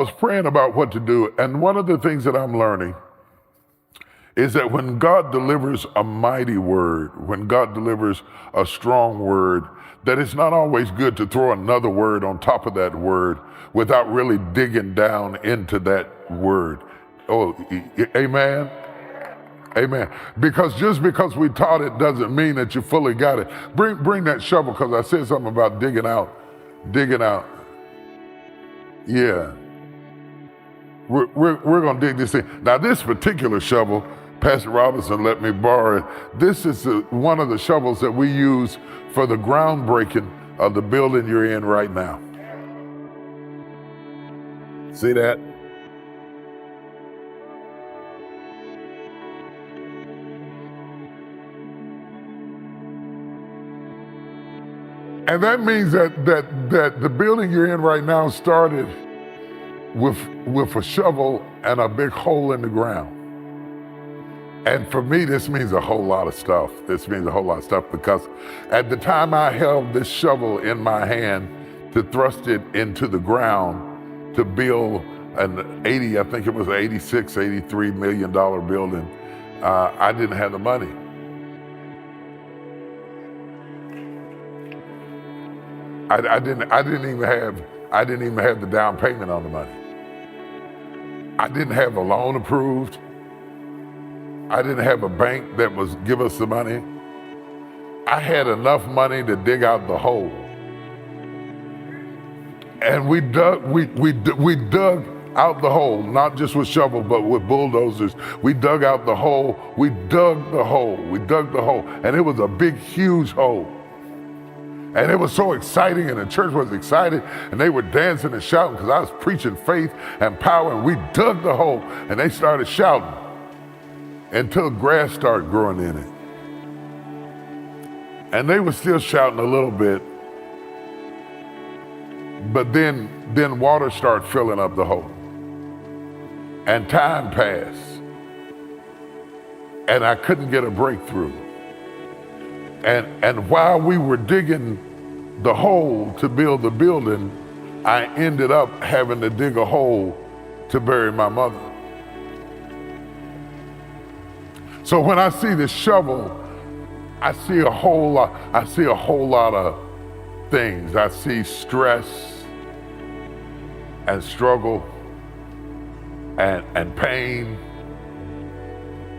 was praying about what to do, and one of the things that I'm learning is that when God delivers a mighty word, when God delivers a strong word, that it's not always good to throw another word on top of that word without really digging down into that word. Oh, amen? Amen. Because just because we taught it doesn't mean that you fully got it. Bring that shovel, because I said something about digging out. Yeah. We're going to dig this thing. Now, this particular shovel, Pastor Robinson let me borrow it. This is one of the shovels that we use for the groundbreaking of the building you're in right now. See that? And that means that the building you're in right now started with a shovel and a big hole in the ground. And for me, this means a whole lot of stuff. This means a whole lot of stuff because at the time I held this shovel in my hand to thrust it into the ground to build an 80, I think it was $86, $83 million building, I didn't have the money. I didn't even have the down payment on the money. I didn't have a loan approved. I didn't have a bank that was give us the money. I had enough money to dig out the hole. And we dug out the hole, not just with shovel, but with bulldozers. We dug out the hole. We dug the hole. And it was a big, huge hole. And it was so exciting, and the church was excited, and they were dancing and shouting because I was preaching faith and power, and we dug the hole, and they started shouting until grass started growing in it. And they were still shouting a little bit, but then water started filling up the hole. And time passed, and I couldn't get a breakthrough. And while we were digging the hole to build the building, I ended up having to dig a hole to bury my mother. So when I see this shovel, I see a whole lot of things. I see stress and struggle and pain.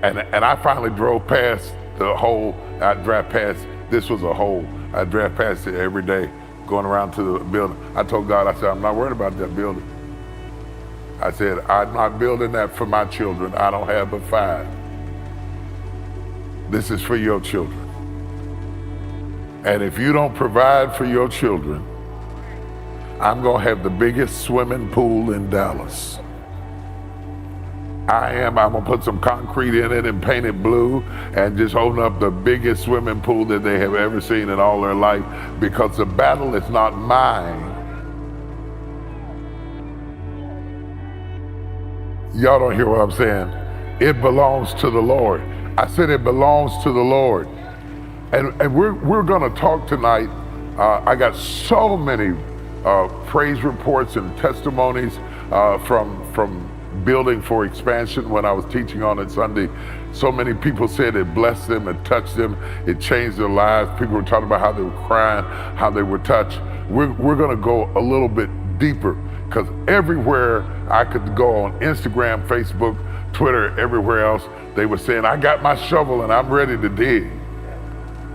And I finally drove past the hole. I drive past, this was a hole. I drive past it every day, going around to the building. I told God, I said, I'm not worried about that building. I said, I'm not building that for my children. I don't have but 5. This is for your children. And if you don't provide for your children, I'm gonna have the biggest swimming pool in Dallas. I'm gonna put some concrete in it and paint it blue and just open up the biggest swimming pool that they have ever seen in all their life, because the battle is not mine. Y'all don't hear what I'm saying. It belongs to the Lord. I said it belongs to the Lord. And we're gonna talk tonight. I got so many praise reports and testimonies from Building for Expansion when I was teaching on it Sunday. So many people said it blessed them, it touched them, it changed their lives. People were talking about how they were crying, how they were touched. We're gonna go a little bit deeper, because everywhere I could go, on Instagram, Facebook, Twitter, everywhere else, they were saying, I got my shovel and I'm ready to dig.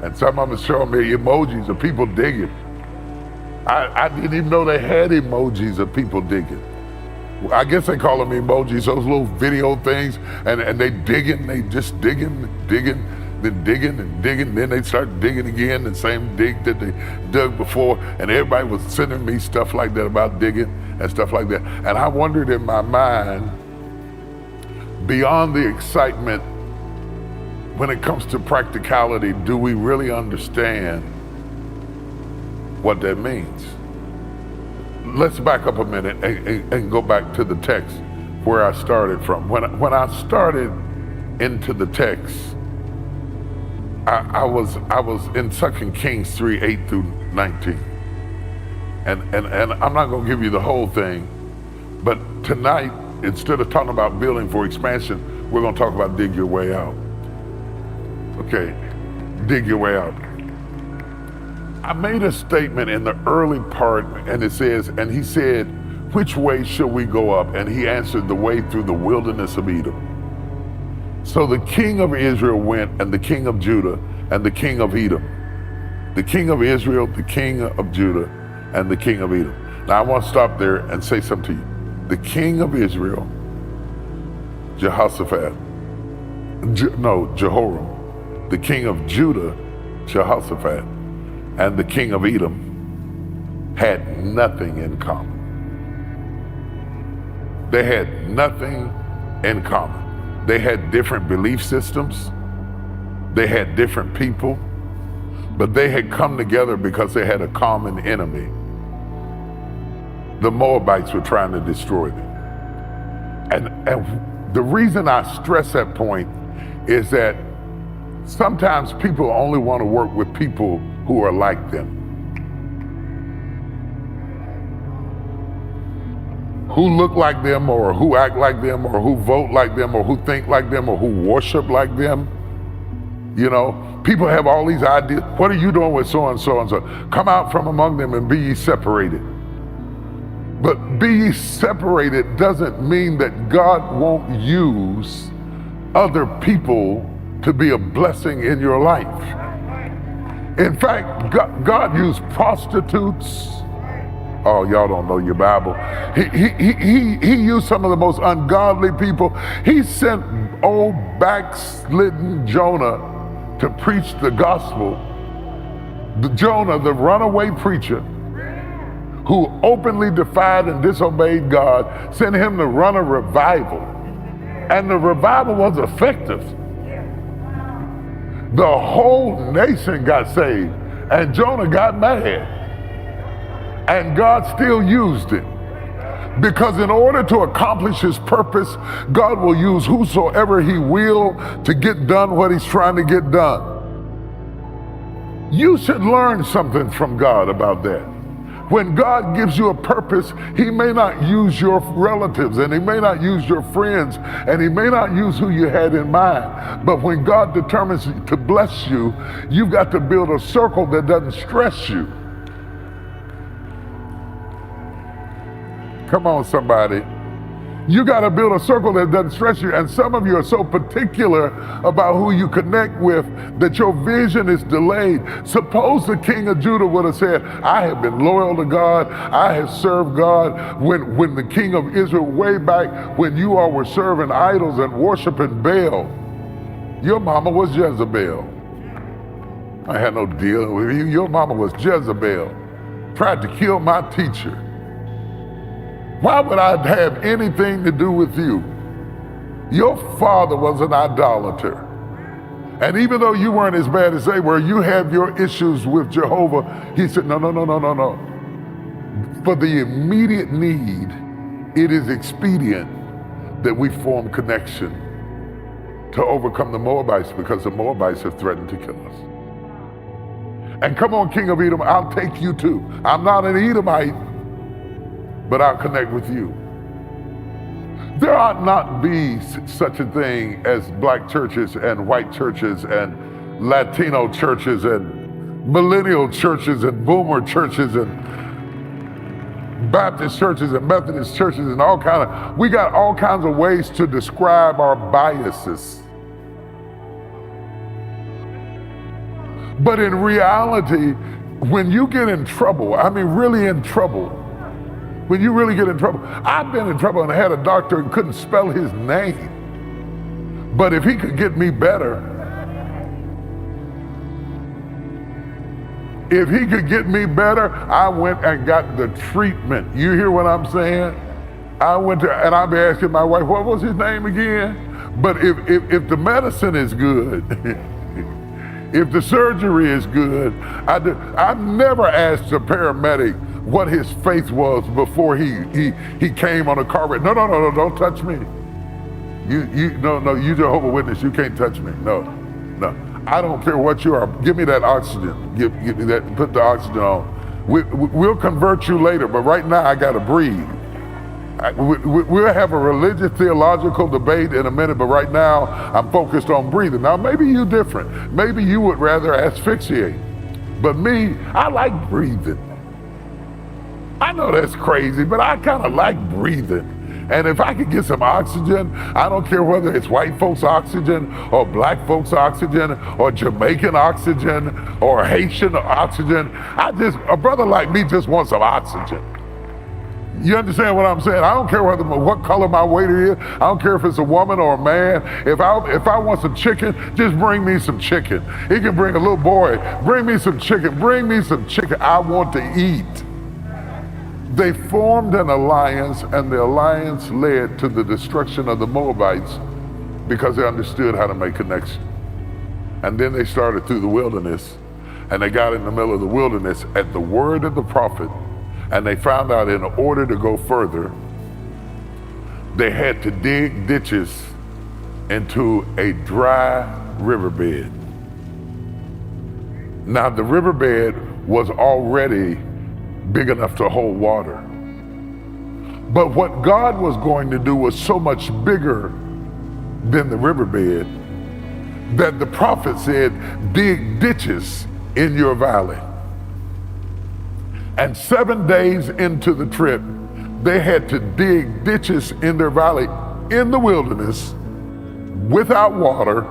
And some of them showing me emojis of people digging. I didn't even know they had emojis of people digging. I guess they call them emojis, those little video things, and they digging, they just digging, then digging and digging, then they start digging again, the same dig that they dug before, and everybody was sending me stuff like that about digging and stuff like that. And I wondered in my mind, beyond the excitement, when it comes to practicality, do we really understand what that means? Let's back up a minute and go back to the text where I started from. When I started into the text, I was in 2 Kings 3, 8 through 19. And I'm not gonna give you the whole thing, But tonight, instead of talking about building for expansion, we're going to talk about dig your way out. Okay, dig your way out. I made a statement in the early part, and it says, and he said, which way shall we go up? And he answered, the way through the wilderness of Edom. So the king of Israel went, and the king of Judah, and the king of Edom. The king of Israel, the king of Judah, and the king of Edom. Now I want to stop there and say something to you. The king of Israel, Jehoshaphat, Jehoram. The king of Judah, Jehoshaphat, and the king of Edom had nothing in common. They had nothing in common. They had different belief systems. They had different people, but they had come together because they had a common enemy. The Moabites were trying to destroy them. And the reason I stress that point is that sometimes people only want to work with people who are like them, who look like them, or who act like them, or who vote like them, or who think like them, or who worship like them. You know, people have all these ideas. What are you doing with so and so and so? Come out from among them and be ye separated. But be ye separated doesn't mean that God won't use other people to be a blessing in your life. In fact, God used prostitutes. Oh, y'all don't know your Bible. He used some of the most ungodly people. He sent old backslidden Jonah to preach the gospel. Jonah, the runaway preacher, who openly defied and disobeyed God, sent him to run a revival. And the revival was effective. The whole nation got saved, and Jonah got mad. And God still used it. Because in order to accomplish his purpose, God will use whosoever he will to get done what he's trying to get done. You should learn something from God about that. When God gives you a purpose, he may not use your relatives, and he may not use your friends, and he may not use who you had in mind. But when God determines to bless you, you've got to build a circle that doesn't stress you. Come on, somebody. You got to build a circle that doesn't stress you. And some of you are so particular about who you connect with that your vision is delayed. Suppose the king of Judah would have said, I have been loyal to God. I have served God. When the king of Israel, way back when you all were serving idols and worshiping Baal, your mama was Jezebel. I had no deal with you. Your mama was Jezebel. Tried to kill my teacher. Why would I have anything to do with you? Your father was an idolater. And even though you weren't as bad as they were, you have your issues with Jehovah. He said, no. For the immediate need, it is expedient that we form connection to overcome the Moabites, because the Moabites have threatened to kill us. And come on, King of Edom, I'll take you too. I'm not an Edomite, but I'll connect with you. There ought not be such a thing as black churches and white churches and Latino churches and millennial churches and boomer churches and Baptist churches and Methodist churches and we got all kinds of ways to describe our biases. But in reality, when you get in trouble, I mean really in trouble, when you really get in trouble. I've been in trouble and I had a doctor and couldn't spell his name. But if he could get me better, I went and got the treatment. You hear what I'm saying? I went to, and I've been asking my wife, what was his name again? But if the medicine is good, if the surgery is good, I've never asked a paramedic what his faith was before he came on a car wreck. No, don't touch me. You Jehovah's Witness, you can't touch me. No. I don't care what you are. Give me that oxygen. Give me that, put the oxygen on. We'll convert you later, but right now I gotta breathe. We'll have a religious theological debate in a minute, but right now I'm focused on breathing. Now maybe you're different. Maybe you would rather asphyxiate. But me, I like breathing. I know that's crazy, but I kind of like breathing. And if I could get some oxygen, I don't care whether it's white folks oxygen or black folks oxygen or Jamaican oxygen or Haitian oxygen. A brother like me just wants some oxygen. You understand what I'm saying? I don't care what color my waiter is. I don't care if it's a woman or a man. If I want some chicken, just bring me some chicken. He can bring a little boy, bring me some chicken, bring me some chicken. I want to eat. They formed an alliance, and the alliance led to the destruction of the Moabites because they understood how to make connection. And then they started through the wilderness, and they got in the middle of the wilderness at the word of the prophet, and they found out in order to go further, they had to dig ditches into a dry riverbed. Now the riverbed was already big enough to hold water. But what God was going to do was so much bigger than the riverbed that the prophet said, dig ditches in your valley. And 7 days into the trip, they had to dig ditches in their valley in the wilderness without water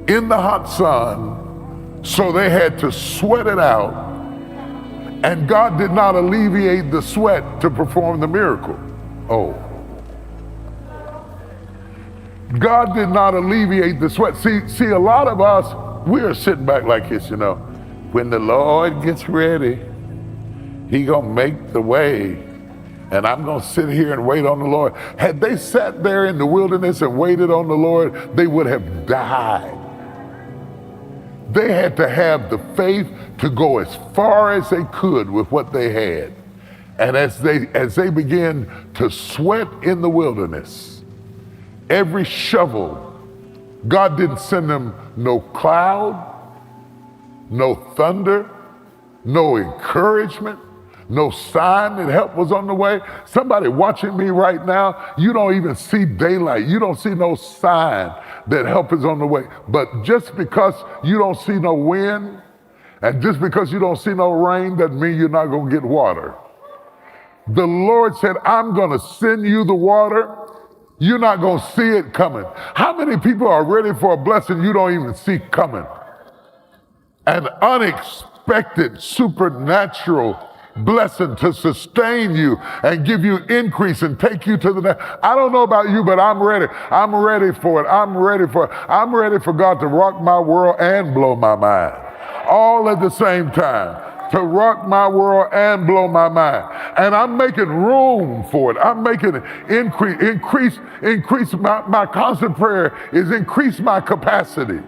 in the hot sun. So they had to sweat it out. And God did not alleviate the sweat to perform the miracle. Oh. God did not alleviate the sweat. See, a lot of us, we are sitting back like this, you know. When the Lord gets ready, He gonna make the way. And I'm gonna sit here and wait on the Lord. Had they sat there in the wilderness and waited on the Lord, they would have died. They had to have the faith to go as far as they could with what they had. And as they began to sweat in the wilderness, every shovel, God didn't send them no cloud, no thunder, no encouragement, no sign that help was on the way. Somebody watching me right now, you don't even see daylight. You don't see no sign that help is on the way. But just because you don't see no wind, and just because you don't see no rain, doesn't mean you're not gonna get water. The Lord said, I'm gonna send you the water. You're not gonna see it coming. How many people are ready for a blessing you don't even see coming? An unexpected, supernatural blessing to sustain you and give you increase and take you to the next. I don't know about you, but I'm ready. I'm ready for it. I'm ready for it. I'm ready for God to rock my world and blow my mind all at the same time. To rock my world and blow my mind. And I'm making room for it. I'm making it increase. My constant prayer is increase my capacity.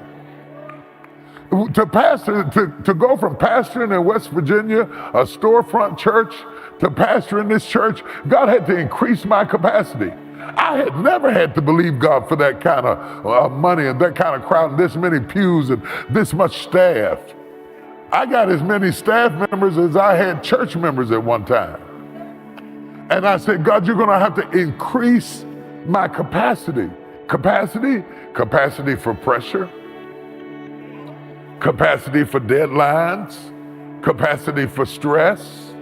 To go from pastoring in West Virginia, a storefront church, to pastoring this church, God had to increase my capacity. I had never had to believe God for that kind of money and that kind of crowd and this many pews and this much staff. I got as many staff members as I had church members at one time. And I said, God, you're gonna have to increase my capacity. Capacity for pressure, capacity for deadlines, capacity for stress,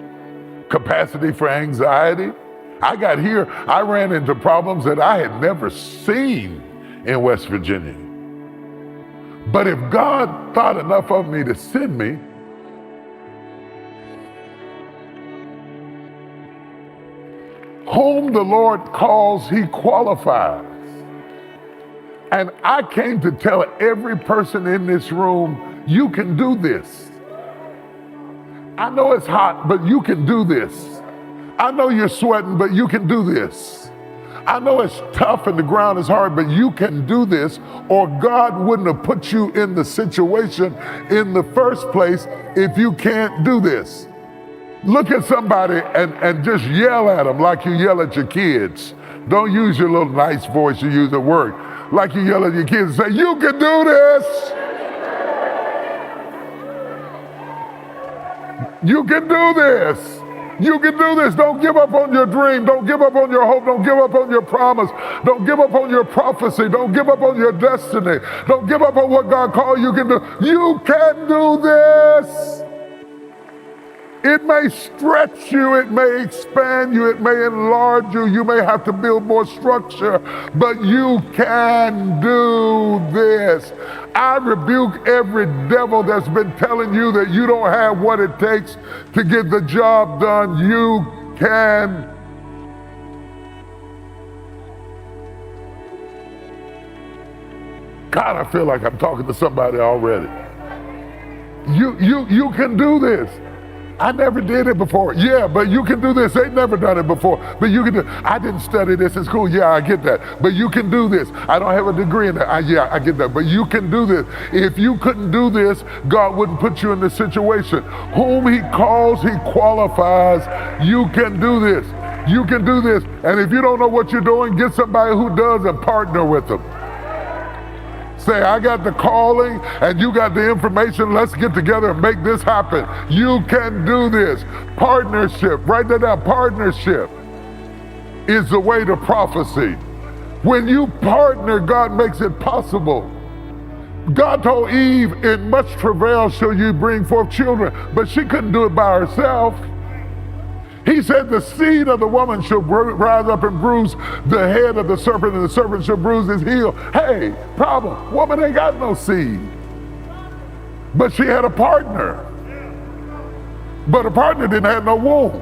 capacity for anxiety. I got here, I ran into problems that I had never seen in West Virginia. But if God thought enough of me to send me, whom the Lord calls, He qualifies. And I came to tell every person in this room, you can do this. I know it's hot, but you can do this. I know you're sweating, but you can do this. I know it's tough and the ground is hard, but you can do this, or God wouldn't have put you in the situation in the first place if you can't do this. Look at somebody and just yell at them like you yell at your kids. Don't use your little nice voice you use at work. Like you yell at your kids and say, you can do this. You can do this. You can do this. Don't give up on your dream. Don't give up on your hope. Don't give up on your promise. Don't give up on your prophecy. Don't give up on your destiny. Don't give up on what God called you can do. You can do this. It may stretch you, it may expand you, it may enlarge you, you may have to build more structure, but you can do this. I rebuke every devil that's been telling you that you don't have what it takes to get the job done. You can. God, I feel like I'm talking to somebody already. You can do this. I never did it before. Yeah, but you can do this. They've never done it before, but you can do. I didn't study this in school. Yeah, I get that. But you can do this. I don't have a degree in that. Yeah, I get that. But you can do this. If you couldn't do this, God wouldn't put you in this situation. Whom he calls, he qualifies. You can do this. You can do this. And if you don't know what you're doing, get somebody who does and partner with them. Say, I got the calling and you got the information. Let's get together and make this happen. You can do this. Partnership, write that down. Partnership is the way to prophecy. When you partner, God makes it possible. God told Eve, in much travail shall you bring forth children, but she couldn't do it by herself. He said the seed of the woman shall rise up and bruise the head of the serpent, and the serpent shall bruise his heel. Hey, problem, woman ain't got no seed. But she had a partner. But her partner didn't have no womb.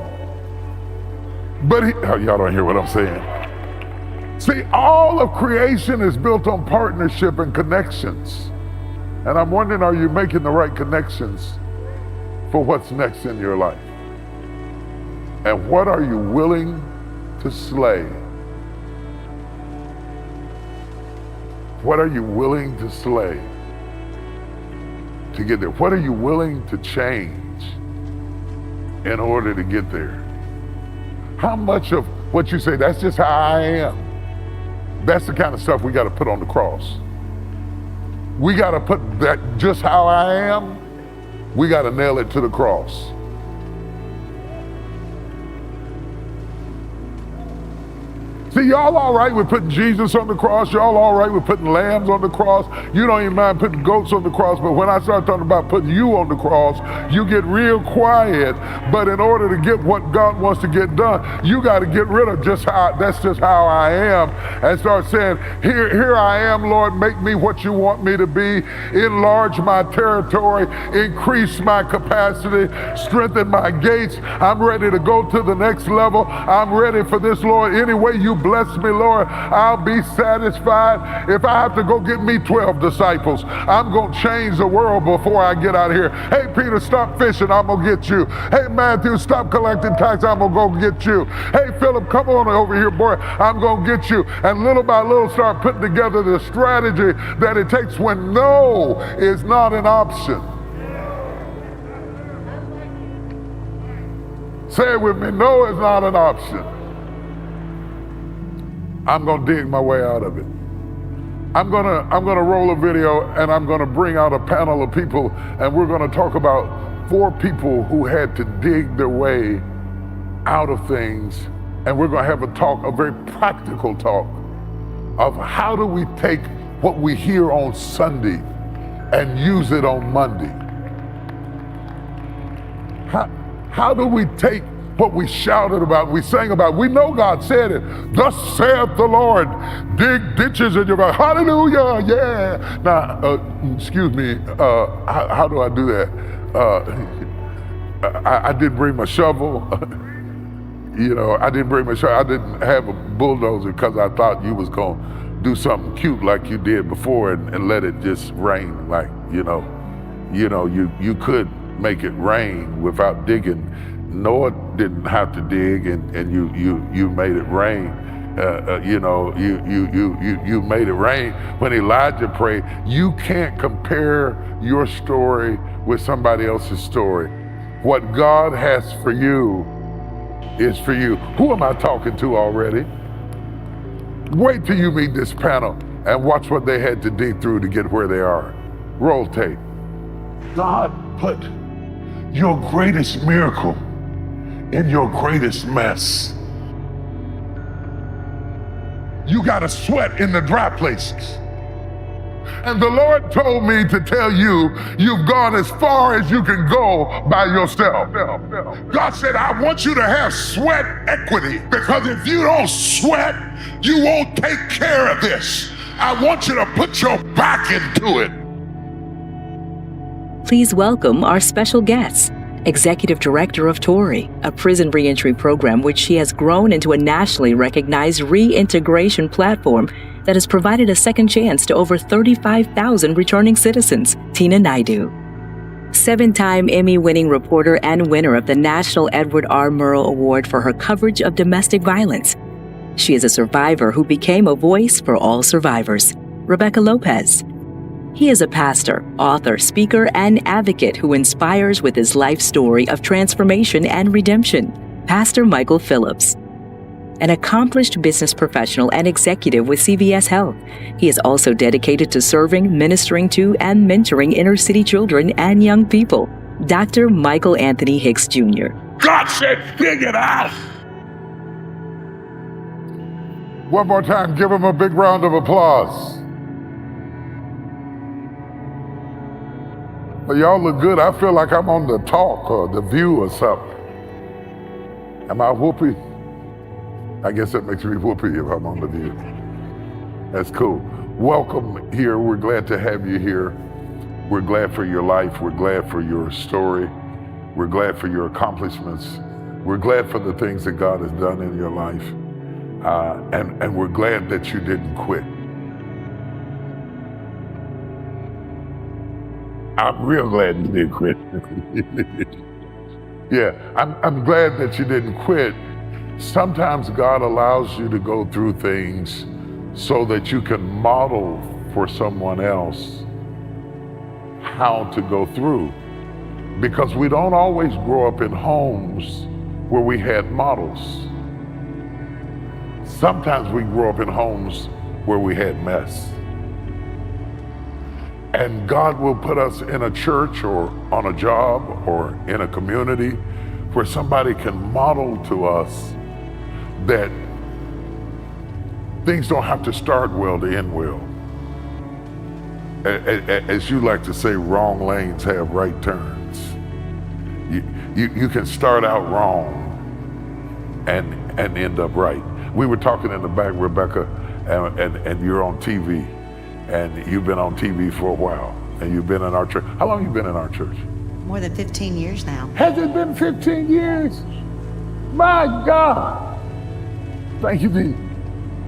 But y'all don't hear what I'm saying. See, all of creation is built on partnership and connections. And I'm wondering, are you making the right connections for what's next in your life? And what are you willing to slay? What are you willing to slay to get there? What are you willing to change in order to get there? How much of what you say, that's just how I am, that's the kind of stuff we got to put on the cross. We got to put that just how I am, we got to nail it to the cross. See, y'all all right with putting Jesus on the cross. Y'all all right with putting lambs on the cross. You don't even mind putting goats on the cross. But when I start talking about putting you on the cross, you get real quiet. But in order to get what God wants to get done, you got to get rid of that's just how I am, and start saying, here I am, Lord, make me what you want me to be. Enlarge my territory, increase my capacity, strengthen my gates. I'm ready to go to the next level. I'm ready for this, Lord. Any way you bless me, Lord, I'll be satisfied. If I have to go get me 12 disciples, I'm going to change the world before I get out of here. Hey, Peter, stop fishing. I'm going to get you. Hey, Matthew, stop collecting tax. I'm going to go get you. Hey, Philip, come on over here, boy. I'm going to get you. And little by little start putting together the strategy that it takes when no is not an option. Say it with me. No is not an option. I'm going to dig my way out of it. I'm going to roll a video, and I'm going to bring out a panel of people, and we're going to talk about 4 people who had to dig their way out of things. And we're going to have a talk, a very practical talk of how do we take what we hear on Sunday and use it on Monday? How do we take what we shouted about, we sang about? We know God said it. Thus saith the Lord, dig ditches in your life. Hallelujah, yeah. Now, excuse me, how do I do that? I didn't bring my shovel. I didn't bring my shovel. I didn't have a bulldozer because I thought you was going to do something cute like you did before and let it just rain. Like, you could make it rain without digging. Noah didn't have to dig, and you made it rain. You made it rain when Elijah prayed. You can't compare your story with somebody else's story. What God has for you is for you. Who am I talking to already? Wait till you meet this panel and watch what they had to dig through to get where they are. Roll tape. God put your greatest miracle in your greatest mess. You got to sweat in the dry places. And the Lord told me to tell you, you've gone as far as you can go by yourself. God said, I want you to have sweat equity, because if you don't sweat, you won't take care of this. I want you to put your back into it. Please welcome our special guest, Executive Director of T.O.R.I, a prison reentry program which she has grown into a nationally recognized reintegration platform that has provided a second chance to over 35,000 returning citizens, Tina Naidoo. 7-time Emmy-winning reporter and winner of the National Edward R. Murrow Award for her coverage of domestic violence. She is a survivor who became a voice for all survivors, Rebecca Lopez. He is a pastor, author, speaker, and advocate who inspires with his life story of transformation and redemption, Pastor Michael Phillips. An accomplished business professional and executive with CVS Health, he is also dedicated to serving, ministering to, and mentoring inner-city children and young people, Dr. Michael Anthony Hicks Jr. God said, figure it out. One more time, give him a big round of applause. Well, y'all look good. I feel like I'm on The Talk or The View or something. Am I whoopee? I guess that makes me whoopee if I'm on The View. That's cool. Welcome here. We're glad to have you here. We're glad for your life. We're glad for your story. We're glad for your accomplishments. We're glad for the things that God has done in your life. And we're glad that you didn't quit. I'm real glad you didn't quit. Yeah, I'm glad that you didn't quit. Sometimes God allows you to go through things so that you can model for someone else how to go through. Because we don't always grow up in homes where we had models. Sometimes we grow up in homes where we had mess. And God will put us in a church or on a job or in a community where somebody can model to us that things don't have to start well to end well. As you like to say, wrong lanes have right turns. You can start out wrong and end up right. We were talking in the back, Rebecca, and you're on TV. And you've been on TV for a while, and you've been in our church. How long have you been in our church? More than 15 years now. Has it been 15 years? My God. Thank you, Dee.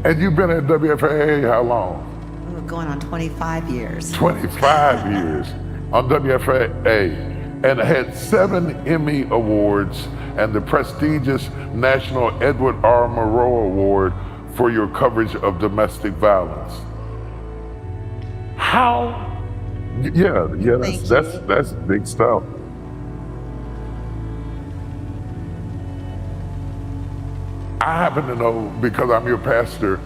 And you've been at WFAA how long? We were going on 25 years. 25 years on WFAA, and had 7 Emmy Awards and the prestigious National Edward R. Murrow Award for your coverage of domestic violence. How? Yeah, that's big stuff. I happen to know, because I'm your pastor,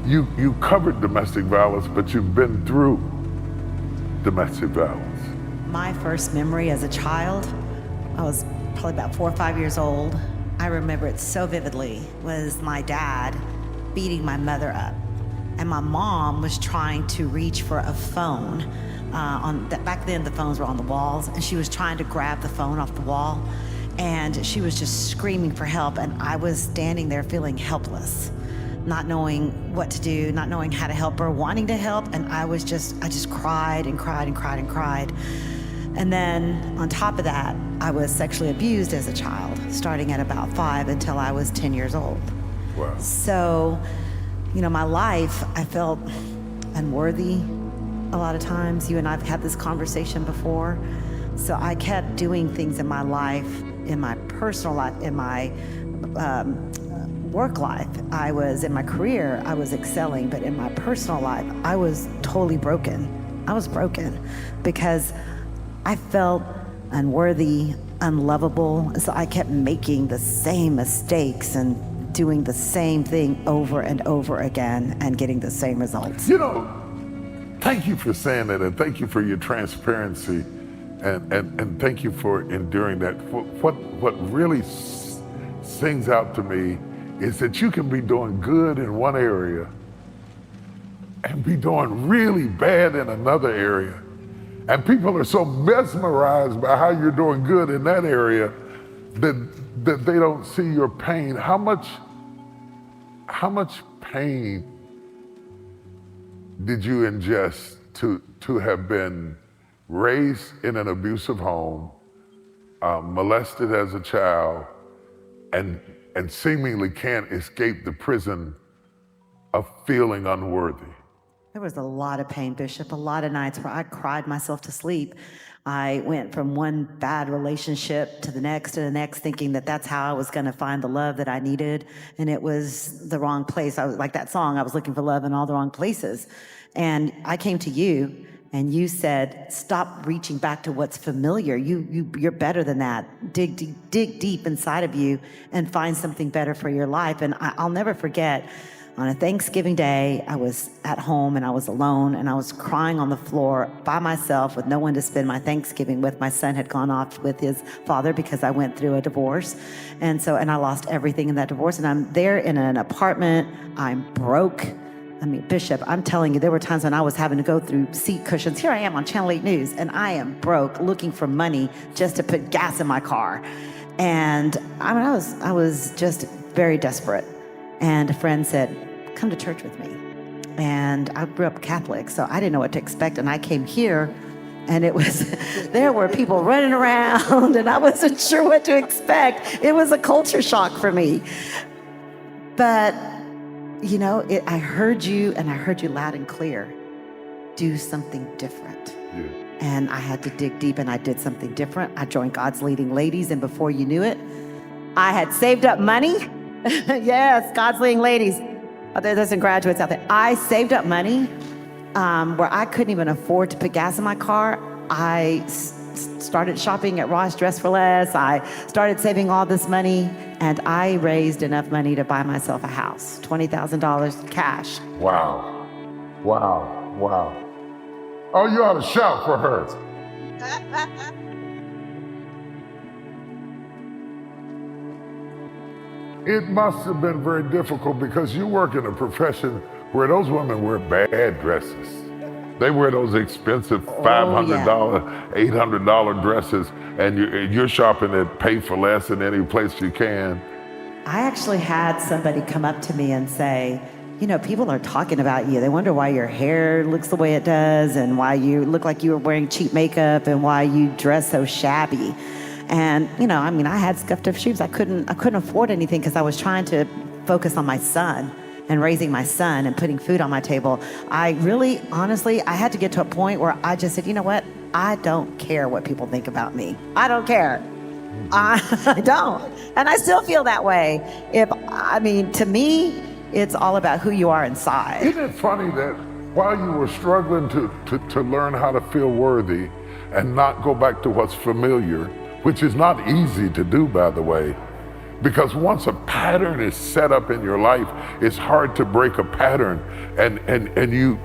you covered domestic violence, but you've been through domestic violence. My first memory as a child, I was probably about 4 or 5 years old. I remember it so vividly, was my dad beating my mother up. And my mom was trying to reach for a phone. Back then the phones were on the walls, and she was trying to grab the phone off the wall, and she was just screaming for help, and I was standing there feeling helpless, not knowing what to do, not knowing how to help her, wanting to help, and I just cried and cried and cried and cried. And then on top of that, I was sexually abused as a child, starting at about 5 until I was 10 years old. Wow. So, my life, I felt unworthy a lot of times. You and I have had this conversation before. So I kept doing things in my life, in my personal life, in my work life. In my career, I was excelling, but in my personal life, I was totally broken. I was broken because I felt unworthy, unlovable. So I kept making the same mistakes and doing the same thing over and over again and getting the same results. Thank you for saying that, and thank you for your transparency, and thank you for enduring that. What really sings out to me is that you can be doing good in one area and be doing really bad in another area. And people are so mesmerized by how you're doing good in that area that they don't see your pain. How much pain did you ingest to have been raised in an abusive home, molested as a child, and seemingly can't escape the prison of feeling unworthy? There was a lot of pain, Bishop, a lot of nights where I cried myself to sleep. I went from one bad relationship to the next, thinking that that's how I was going to find the love that I needed. And it was the wrong place. I was like that song, I was looking for love in all the wrong places. And I came to you and you said, stop reaching back to what's familiar. You're better than that. Dig deep inside of you and find something better for your life. And I'll never forget, on a Thanksgiving day, I was at home and I was alone and I was crying on the floor by myself with no one to spend my Thanksgiving with. My son had gone off with his father because I went through a divorce. And I lost everything in that divorce. And I'm there in an apartment. I'm broke. I mean, Bishop, I'm telling you, there were times when I was having to go through seat cushions. Here I am on Channel 8 News and I am broke, looking for money just to put gas in my car. And I mean, I was just very desperate. And a friend said, come to church with me. And I grew up Catholic, so I didn't know what to expect. And I came here and there were people running around and I wasn't sure what to expect. It was a culture shock for me. But, you know, I heard you and I heard you loud and clear. Do something different. Yeah. And I had to dig deep and I did something different. I joined God's Leading Ladies, and before you knew it, I had saved up money. Yes, God's Leading Ladies. There's some graduates out there. I saved up money where I couldn't even afford to put gas in my car. I started shopping at Ross Dress for Less. I started saving all this money, and I raised enough money to buy myself a house, $20,000 cash. Wow. Wow. Wow. Oh, you ought to shout for her. It must have been very difficult because you work in a profession where those women wear bad dresses. They wear those expensive $500, $800 dresses, and you're shopping at Pay for Less in any place you can. I actually had somebody come up to me and say, you know, people are talking about you. They wonder why your hair looks the way it does and why you look like you were wearing cheap makeup and why you dress so shabby. And, you know, I mean, I had scuffed up shoes. I couldn't afford anything because I was trying to focus on my son and raising my son and putting food on my table. I really, honestly, I had to get to a point where I just said, you know what? I don't care what people think about me. I don't care. I don't. And I still feel that way. To me, it's all about who you are inside. Isn't it funny that while you were struggling to learn how to feel worthy and not go back to what's familiar, which is not easy to do, by the way, because once a pattern is set up in your life, it's hard to break a pattern, and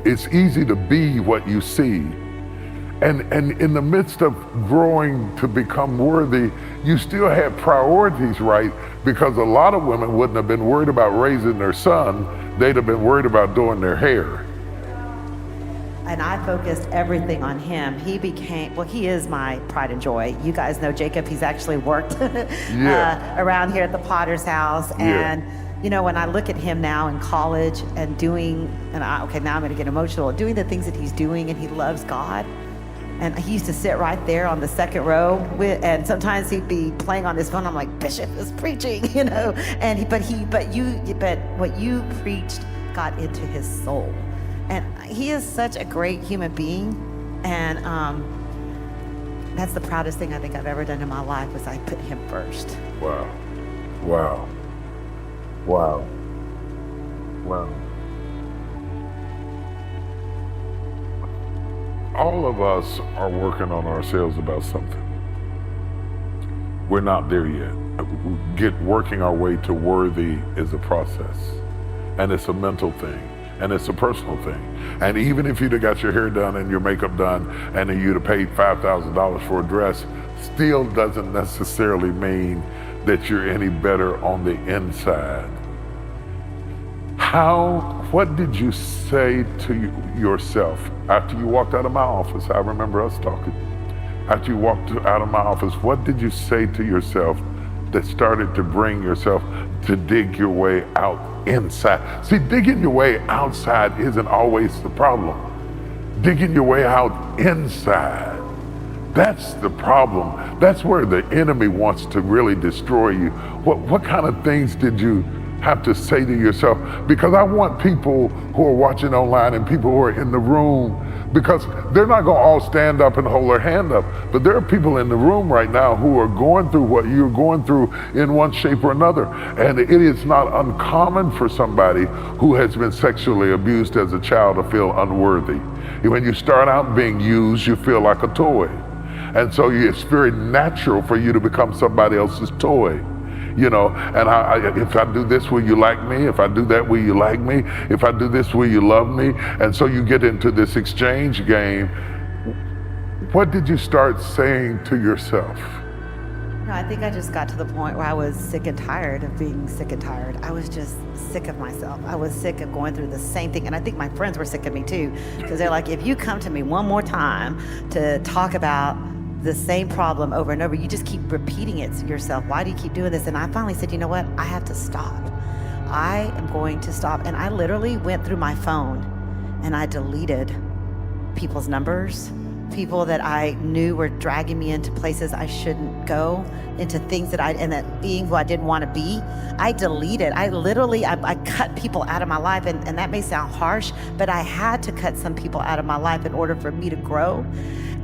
it's easy to be what you see. And in the midst of growing to become worthy, you still had priorities right, because a lot of women wouldn't have been worried about raising their son, they'd have been worried about doing their hair. And I focused everything on him. He is my pride and joy. You guys know Jacob, he's actually worked around here at the Potter's house. And, you know, when I look at him now in college and now I'm gonna get emotional, doing the things that he's doing, and he loves God. And he used to sit right there on the second row and sometimes he'd be playing on his phone. I'm like, Bishop is preaching, you know. But what you preached got into his soul. And he is such a great human being. And that's the proudest thing I think I've ever done in my life, was I put him first. Wow. Wow. Wow. Wow. All of us are working on ourselves about something. We're not there yet. Working our way to worthy is a process. And it's a mental thing. And it's a personal thing. And even if you'd have got your hair done and your makeup done and then you'd have paid $5,000 for a dress, still doesn't necessarily mean that you're any better on the inside. What did you say to yourself after you walked out of my office? I remember us talking. After you walked out of my office, what did you say to yourself that started to bring yourself to dig your way out inside? See, digging your way outside isn't always the problem. Digging your way out inside, that's the problem. That's where the enemy wants to really destroy you. What kind of things did you have to say to yourself? Because I want people who are watching online and people who are in the room, because they're not going to all stand up and hold their hand up, but there are people in the room right now who are going through what you're going through in one shape or another. And it is not uncommon for somebody who has been sexually abused as a child to feel unworthy. When you start out being used, you feel like a toy. And so it's very natural for you to become somebody else's toy. You know, and if I do this, will you like me? If I do that, will you like me? If I do this, will you love me? And so you get into this exchange game. What did you start saying to yourself? No, I think I just got to the point where I was sick and tired of being sick and tired. I was just sick of myself. I was sick of going through the same thing. And I think my friends were sick of me too, because they're like, if you come to me one more time to talk about the same problem over and over, you just keep repeating it to yourself. Why do you keep doing this? And I finally said, you know what? I have to stop. I am going to stop. And I literally went through my phone and I deleted people's numbers, people that I knew were dragging me into places I shouldn't go, into things and that being who I didn't want to be. I deleted. I cut people out of my life. And that may sound harsh, but I had to cut some people out of my life in order for me to grow.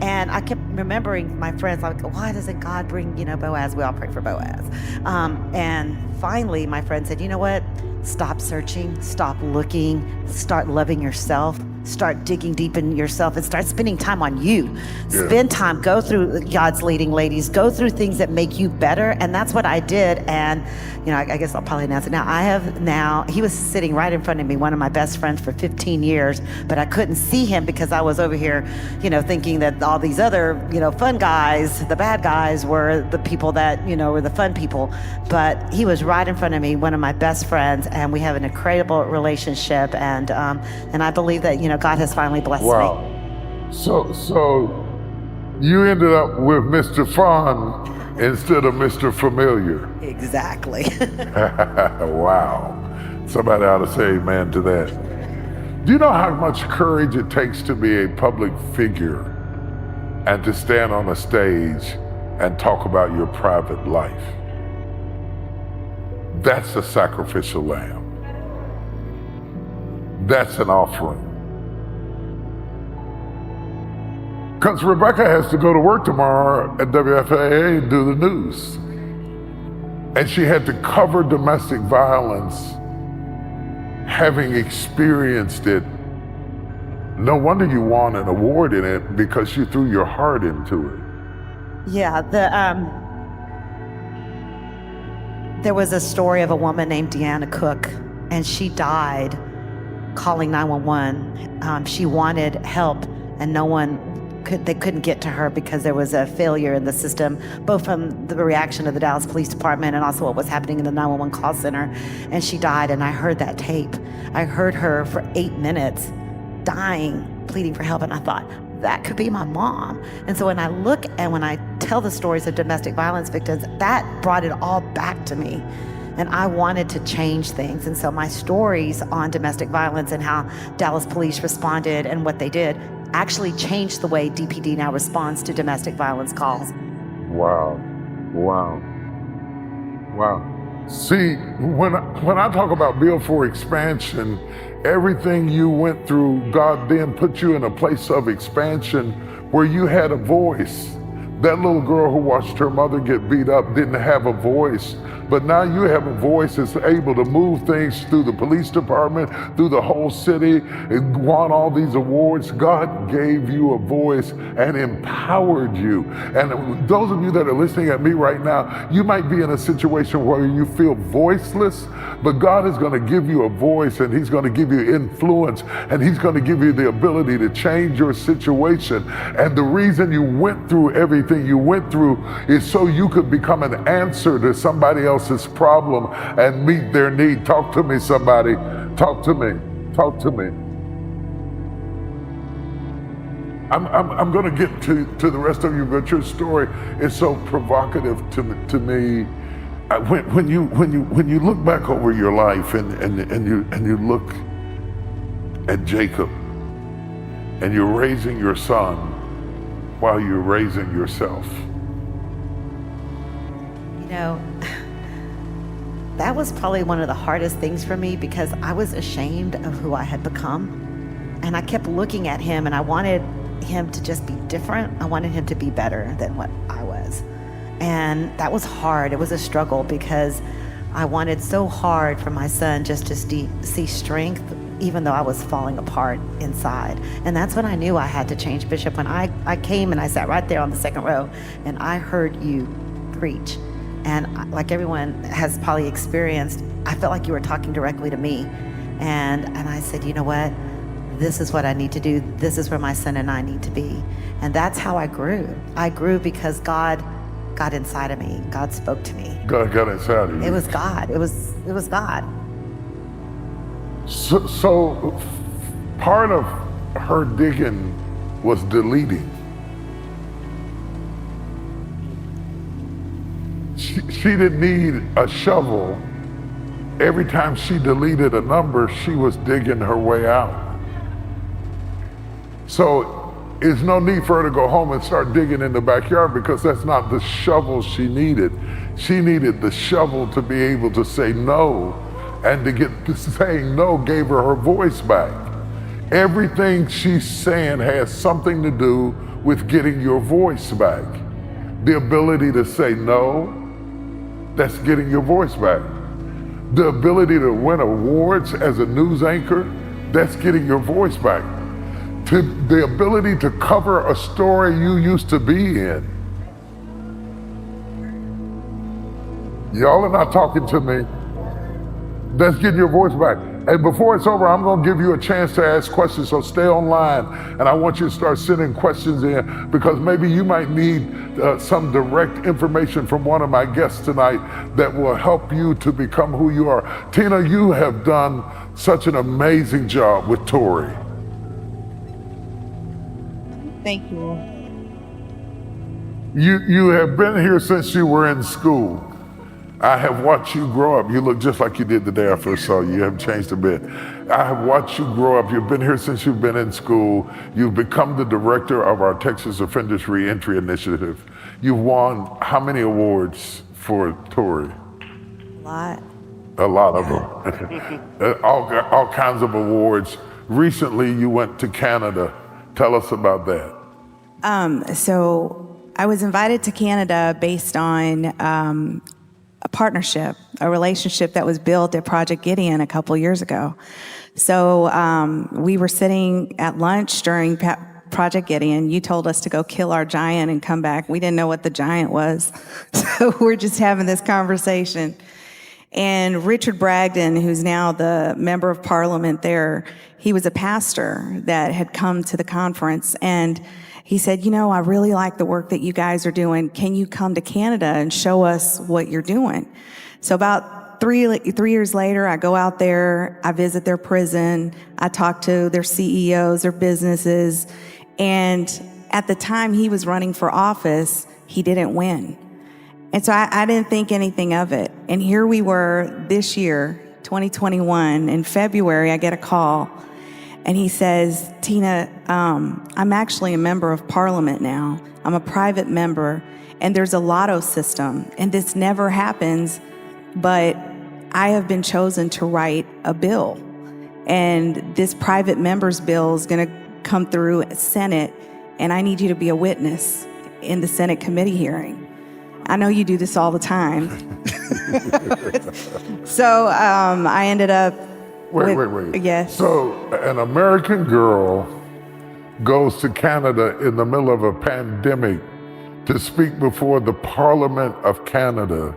And I kept remembering my friends, like, why doesn't God bring, Boaz? We all pray for Boaz. And finally, my friend said, you know what? Stop searching, stop looking, start loving yourself, start digging deep in yourself, and start spending time on you. Yeah. Spend time, go through God's leading, ladies, go through things that make you better. And that's what I did. And, I guess I'll probably announce it he was sitting right in front of me, one of my best friends for 15 years, but I couldn't see him because I was over here, thinking that all these other, fun guys, the bad guys were the people that, were the fun people. But he was right in front of me, one of my best friends, and we have an incredible relationship. And I believe that, God has finally blessed me. So you ended up with Mr. Fun instead of Mr. Familiar. Exactly. Wow. Somebody ought to say amen to that. Do you know how much courage it takes to be a public figure and to stand on a stage and talk about your private life? That's a sacrificial lamb. That's an offering. Because Rebecca has to go to work tomorrow at WFAA and do the news. And she had to cover domestic violence, having experienced it. No wonder you won an award in it, because you threw your heart into it. Yeah, there was a story of a woman named Deanna Cook, and she died calling 911. She wanted help, and they couldn't get to her because there was a failure in the system, both from the reaction of the Dallas Police Department and also what was happening in the 911 call center. And she died, and I heard that tape. I heard her for 8 minutes dying, pleading for help, and I thought, that could be my mom. And so when I look and when I tell the stories of domestic violence victims, that brought it all back to me. And I wanted to change things. And so my stories on domestic violence and how Dallas police responded and what they did actually changed the way DPD now responds to domestic violence calls. Wow. See, when I talk about Bill for expansion, everything you went through, God then put you in a place of expansion where you had a voice. That little girl who watched her mother get beat up didn't have a voice. but now you have a voice that's able to move things through the police department, through the whole city, and won all these awards. God gave you a voice and empowered you. And those of you that are listening at me right now, you might be in a situation where you feel voiceless, but God is going to give you a voice, and he's going to give you influence, and he's going to give you the ability to change your situation. And the reason you went through everything you went through is so you could become an answer to somebody else's problem and meet their need. Talk to me, somebody. Talk to me. Talk to me. I'm going to get to the rest of you, but your story is so provocative to me. When you look back over your life and you look at Jacob, and you're raising your son while you're raising yourself. You know, that was probably one of the hardest things for me, because I was ashamed of who I had become. And I kept looking at him, and I wanted him to just be different. I wanted him to be better than what I was. And that was hard. It was a struggle, because I wanted so hard for my son just to see strength, even though I was falling apart inside. And that's when I knew I had to change. Bishop, when I came and I sat right there on the second row, and I heard you preach. And like everyone has probably experienced, I felt like you were talking directly to me. And I said, you know what? This is what I need to do. This is where my son and I need to be. And that's how I grew. I grew because God got inside of me. God spoke to me. God got inside of you. It was God. It was God. So part of her digging was deleting. She didn't need a shovel. Every time she deleted a number, she was digging her way out. So there's no need for her to go home and start digging in the backyard, because that's not the shovel she needed. She needed the shovel to be able to say no. And to get saying no gave her voice back. Everything she's saying has something to do with getting your voice back. The ability to say no, that's getting your voice back. The ability to win awards as a news anchor, that's getting your voice back. The ability to cover a story you used to be in. Y'all are not talking to me. That's getting your voice back. And before it's over, I'm going to give you a chance to ask questions, so stay online. And I want you to start sending questions in, because maybe you might need some direct information from one of my guests tonight that will help you to become who you are. Tina, you have done such an amazing job with T.O.R.I. Thank you. You have been here since you were in school. I have watched you grow up. You look just like you did the day I first saw you. You haven't changed a bit. I have watched you grow up. You've been here since you've been in school. You've become the director of our Texas Offenders Reentry Initiative. You've won how many awards for T.O.R.I? A lot of them. all kinds of awards. Recently, you went to Canada. Tell us about that. So I was invited to Canada based on a partnership, a relationship that was built at Project Gideon a couple years ago. So we were sitting at lunch during Project Gideon. You told us to go kill our giant and come back. We didn't know what the giant was. So we're just having this conversation. And Richard Bragdon, who's now the member of parliament there, he was a pastor that had come to the conference, and he said, you know, I really like the work that you guys are doing. Can you come to Canada and show us what you're doing? So about three years later, I go out there, I visit their prison, I talk to their CEOs, their businesses, and at the time he was running for office, he didn't win. And so I didn't think anything of it. And here we were this year, 2021, in February, I get a call, and he says, Tina, I'm actually a member of parliament now. I'm a private member, and there's a lotto system, and this never happens, but I have been chosen to write a bill. And this private member's bill is gonna come through Senate, and I need you to be a witness in the Senate committee hearing. I know you do this all the time. So I ended up. Wait. Yes. So an American girl goes to Canada in the middle of a pandemic to speak before the Parliament of Canada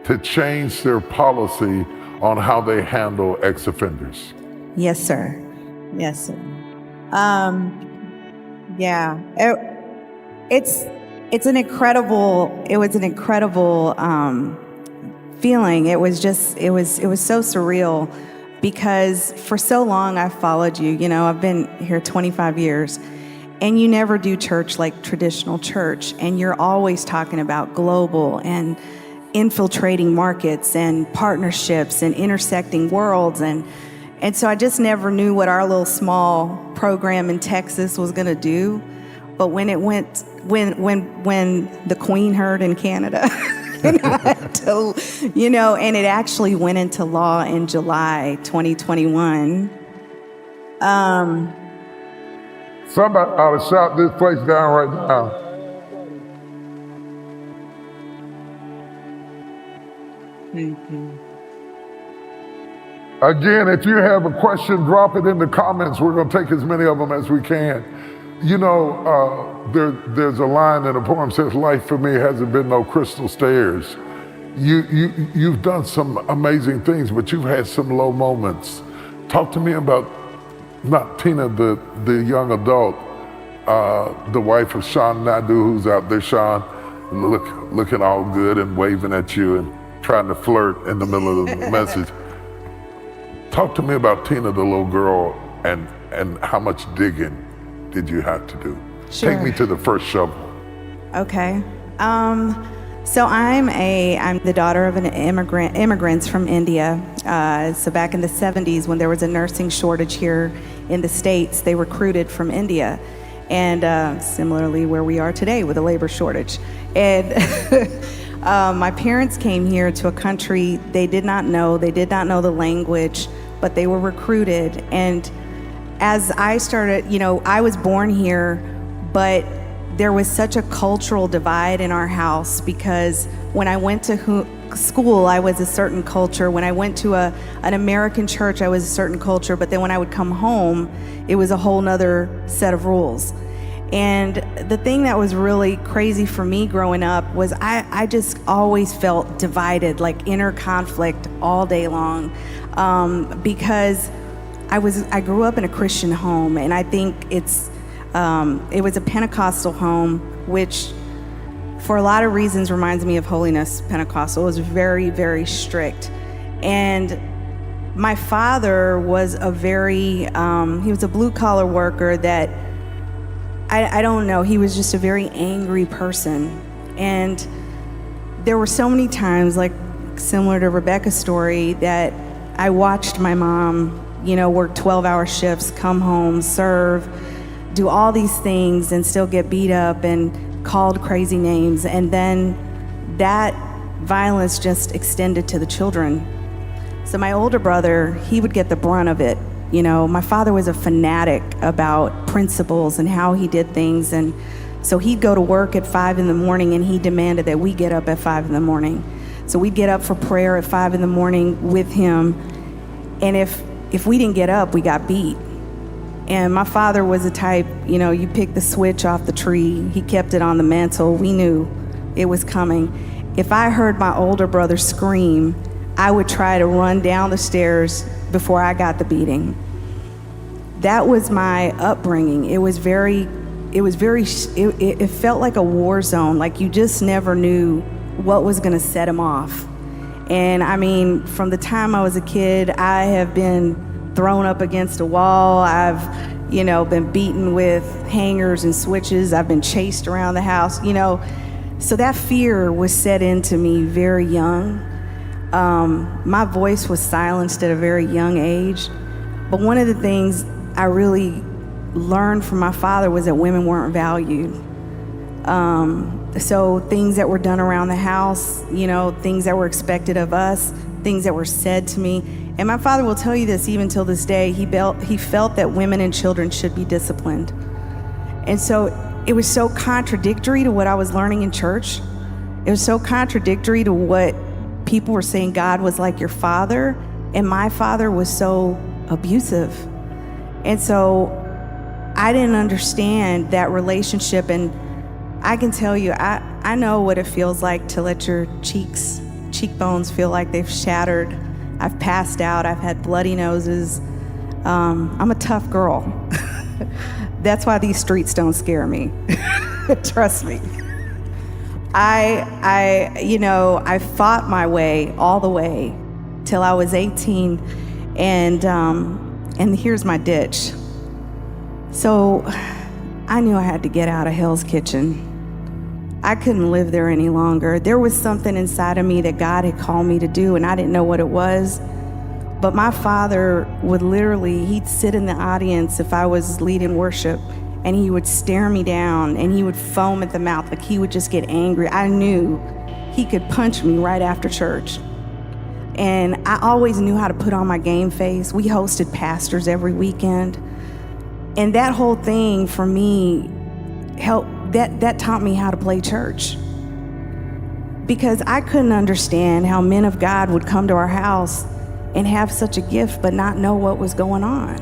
to change their policy on how they handle ex-offenders. Yes, sir. Yes, sir. Yeah. It was an incredible feeling. It was so surreal because for so long I followed you. You know, I've been here 25 years. And you never do church like traditional church. And you're always talking about global and infiltrating markets and partnerships and intersecting worlds. And so I just never knew what our little small program in Texas was going to do. But when it went, when the Queen heard in Canada, and I had to, you know, and it actually went into law in July 2021. Somebody ought to shout this place down right now. Again, if you have a question, drop it in the comments. We're going to take as many of them as we can. You know, there's a line in a poem that says, life for me hasn't been no crystal stairs. You've done some amazing things, but you've had some low moments. Talk to me about, not Tina, the young adult, the wife of Tina Naidoo, who's out there, Sean, looking all good and waving at you and trying to flirt in the middle of the message. Talk to me about Tina, the little girl, and how much digging did you have to do? Sure. Take me to the first shovel. Okay. So I'm the daughter of an immigrants from India. So back in the 70s, when there was a nursing shortage here in the States, they recruited from India. And similarly where we are today with a labor shortage. And my parents came here to a country they did not know the language, but they were recruited. And as I started, you know, I was born here, but there was such a cultural divide in our house because when I went to school, I was a certain culture. When I went to an American church, I was a certain culture. But then when I would come home, it was a whole nother set of rules. And the thing that was really crazy for me growing up was I just always felt divided, like inner conflict all day long, because I grew up in a Christian home, and I think it was a Pentecostal home, which for a lot of reasons reminds me of Holiness Pentecostal. It was very, very strict. And my father was he was a blue collar worker that, I don't know, he was just a very angry person. And there were so many times, like similar to Rebecca's story, that I watched my mom, you know, work 12-hour shifts, come home, serve, do all these things and still get beat up and called crazy names. And then that violence just extended to the children. So my older brother, he would get the brunt of it. You know, my father was a fanatic about principles and how he did things. And so he'd go to work at 5 a.m. and he demanded that we get up at 5 a.m. So we'd get up for prayer at 5 a.m. with him. And if we didn't get up, we got beat. And my father was the type, you know, you pick the switch off the tree, he kept it on the mantle. We knew it was coming. If I heard my older brother scream, I would try to run down the stairs before I got the beating. That was my upbringing. It felt like a war zone. Like you just never knew what was gonna set him off. And I mean, from the time I was a kid, I have been thrown up against a wall. I've, you know, been beaten with hangers and switches. I've been chased around the house, you know. So that fear was set into me very young. My voice was silenced at a very young age. But one of the things I really learned from my father was that women weren't valued. So things that were done around the house, you know, things that were expected of us, things that were said to me. And my father will tell you this even till this day, he felt that women and children should be disciplined. And so it was so contradictory to what I was learning in church. It was so contradictory to what people were saying. God was like your father, and my father was so abusive. And so I didn't understand that relationship. And I can tell you, I know what it feels like to let your cheekbones feel like they've shattered. I've passed out. I've had bloody noses. I'm a tough girl. That's why these streets don't scare me. Trust me. I fought my way all the way till I was 18, and here's my ditch. So I knew I had to get out of Hell's Kitchen. I couldn't live there any longer. There was something inside of me that God had called me to do, and I didn't know what it was. But my father would literally, he'd sit in the audience if I was leading worship, and he would stare me down, and he would foam at the mouth, like he would just get angry. I knew he could punch me right after church. And I always knew how to put on my game face. We hosted pastors every weekend. And that whole thing for me that taught me how to play church. Because I couldn't understand how men of God would come to our house and have such a gift but not know what was going on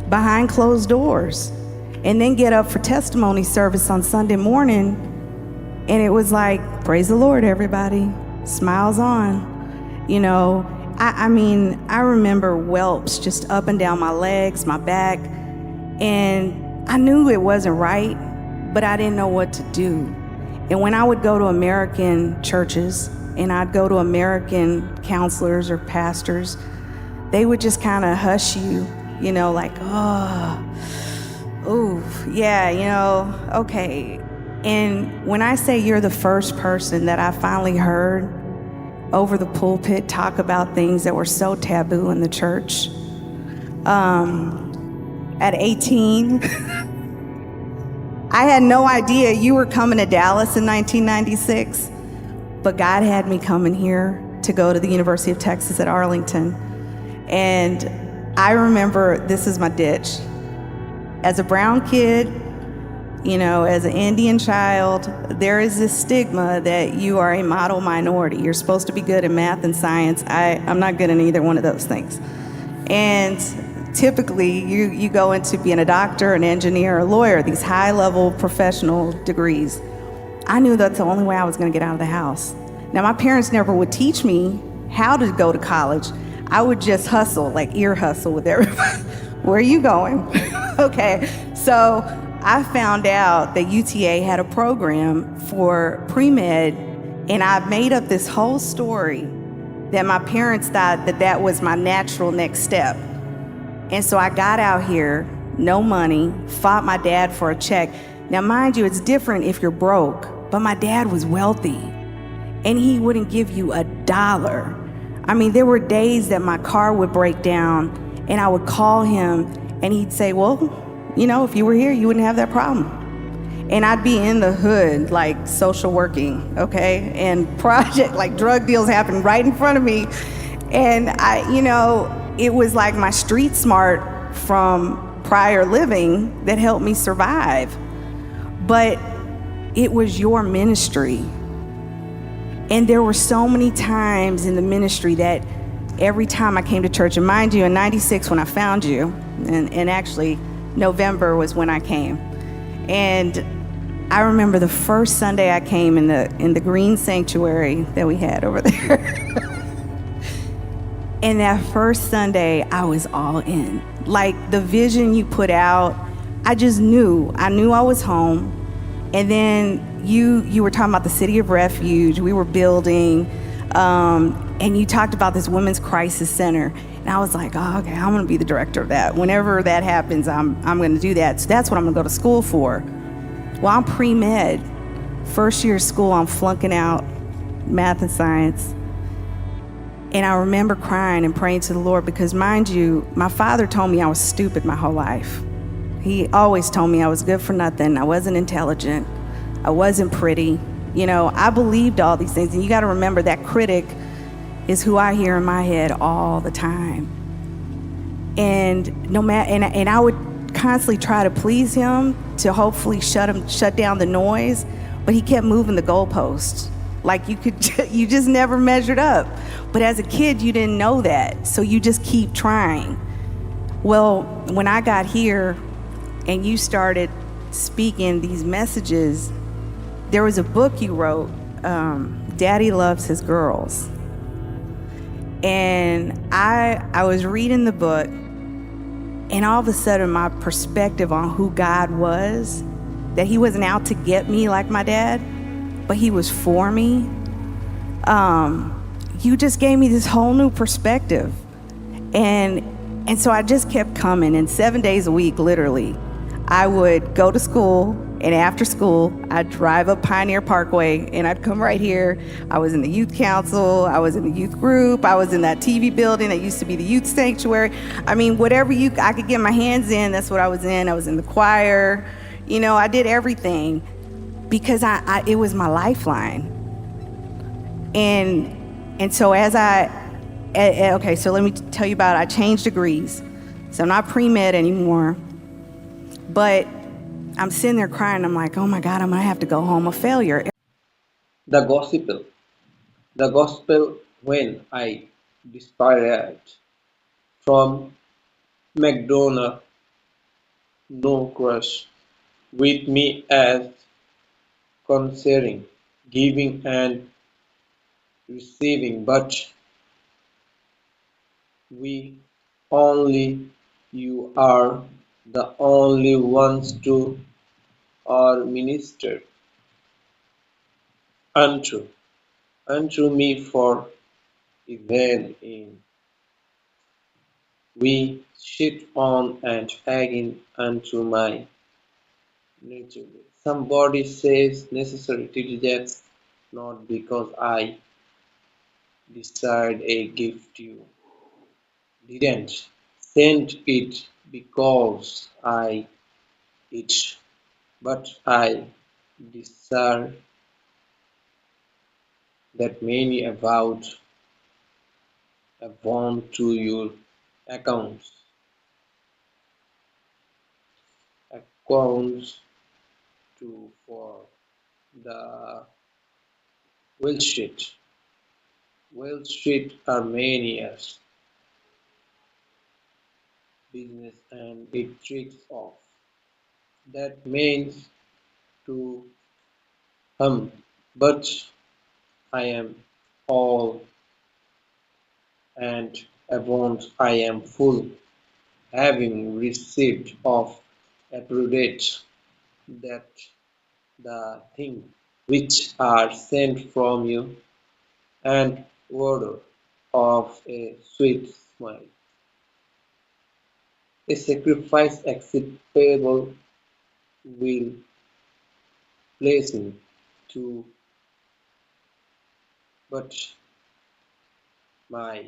behind closed doors. And then get up for testimony service on Sunday morning, and it was like, praise the Lord, everybody, smiles on. I remember whelps just up and down my legs, my back, and I knew it wasn't right, but I didn't know what to do. And when I would go to American churches and I'd go to American counselors or pastors, they would just kind of hush you, like, okay. And when I say you're the first person that I finally heard over the pulpit talk about things that were so taboo in the church, at 18, I had no idea you were coming to Dallas in 1996, but God had me coming here to go to the University of Texas at Arlington. And I remember, this is my ditch. As a brown kid, as an Indian child, there is this stigma that you are a model minority. You're supposed to be good in math and science. I'm not good in either one of those things. And typically, you go into being a doctor, an engineer, a lawyer, these high-level professional degrees. I knew that's the only way I was going to get out of the house. Now, my parents never would teach me how to go to college. I would just hustle, like ear hustle with everybody. Where are you going? Okay, so I found out that UTA had a program for pre-med, and I made up this whole story that my parents thought that was my natural next step. And so I got out here, no money, fought my dad for a check. Now, mind you, it's different if you're broke, but my dad was wealthy, and he wouldn't give you $1. I mean, there were days that my car would break down, and I would call him, and he'd say, well, if you were here, you wouldn't have that problem. And I'd be in the hood, like social working, okay? And like drug deals happened right in front of me. And it was like my street smart from prior living that helped me survive. But it was your ministry. And there were so many times in the ministry that every time I came to church, and mind you, in 96 when I found you, and actually November was when I came. And I remember the first Sunday I came in the green sanctuary that we had over there. And that first Sunday, I was all in. Like the vision you put out, I just knew. I knew I was home. And then you were talking about the City of Refuge. We were building, and you talked about this Women's Crisis Center. And I was like, oh, okay, I'm gonna be the director of that. Whenever that happens, I'm gonna do that. So that's what I'm gonna go to school for. Well, I'm pre-med. First year of school, I'm flunking out math and science. And I remember crying and praying to the Lord because, mind you, my father told me I was stupid my whole life. He always told me I was good for nothing. I wasn't intelligent. I wasn't pretty. I believed all these things. And you gotta remember that critic is who I hear in my head all the time. And and I would constantly try to please him to hopefully shut down the noise, but he kept moving the goalposts. Like you could, you just never measured up. But as a kid, you didn't know that. So you just keep trying. Well, when I got here and you started speaking these messages, there was a book you wrote, Daddy Loves His Girls. And I was reading the book, and all of a sudden my perspective on who God was, that he wasn't out to get me like my dad, but he was for me. You just gave me this whole new perspective. And so I just kept coming, and 7 days a week, literally, I would go to school, and after school, I'd drive up Pioneer Parkway, and I'd come right here. I was in the youth council, I was in the youth group, I was in that TV building that used to be the youth sanctuary. I mean, whatever I could get my hands in, that's what I was in. I was in the choir. You know, I did everything because it was my lifeline. And so okay, so let me tell you about it. I changed degrees. So I'm not pre-med anymore. But I'm sitting there crying. I'm like, oh my God, I'm going to have to go home a failure. The gospel. The gospel when I disparate from McDonald, no crush, with me as considering, giving and receiving, but we only you are the only ones to or minister unto me for even in we sit on and again unto my nature. Somebody says necessary to reject not because I desired a gift you didn't send it because I it but I desire that many avowed to your accounts accounts to for the Wall Street are many years business and it tricks off. That means to hum, but I am all and abundant I am full, having received of approbate that the thing which are sent from you, and odor of a sweet smile, a sacrifice acceptable will pleasing to but my